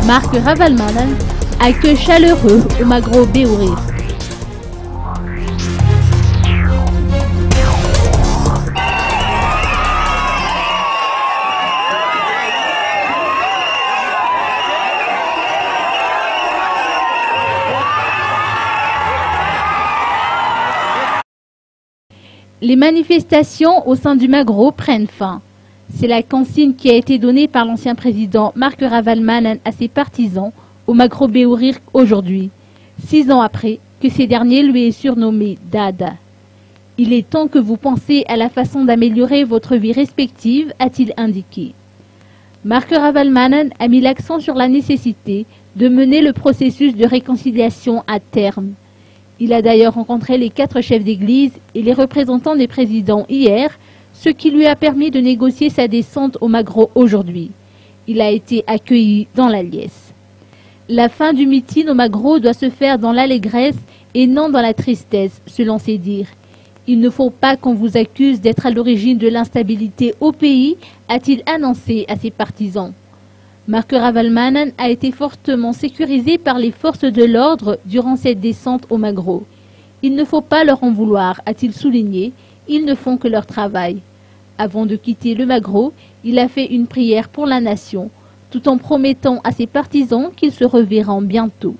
Marc Ravalmanan, accueil chaleureux au Magro Béourir. Les manifestations au sein du Magro prennent fin. C'est la consigne qui a été donnée par l'ancien président Marc Ravalmanan à ses partisans au Magro Béourir aujourd'hui, 6 ans après que ces derniers lui aient surnommé Dada. Il est temps que vous pensiez à la façon d'améliorer votre vie respective, a-t-il indiqué. Marc Ravalmanan a mis l'accent sur la nécessité de mener le processus de réconciliation à terme. Il a d'ailleurs rencontré les 4 chefs d'église et les représentants des présidents hier, ce qui lui a permis de négocier sa descente au Magro aujourd'hui. Il a été accueilli dans la liesse. La fin du meeting au Magro doit se faire dans l'allégresse et non dans la tristesse, selon ses dires. Il ne faut pas qu'on vous accuse d'être à l'origine de l'instabilité au pays, a-t-il annoncé à ses partisans. Marc Ravalmanan a été fortement sécurisé par les forces de l'ordre durant cette descente au Magro. Il ne faut pas leur en vouloir, a-t-il souligné, ils ne font que leur travail. Avant de quitter le Magro, il a fait une prière pour la nation, tout en promettant à ses partisans qu'ils se reverront bientôt.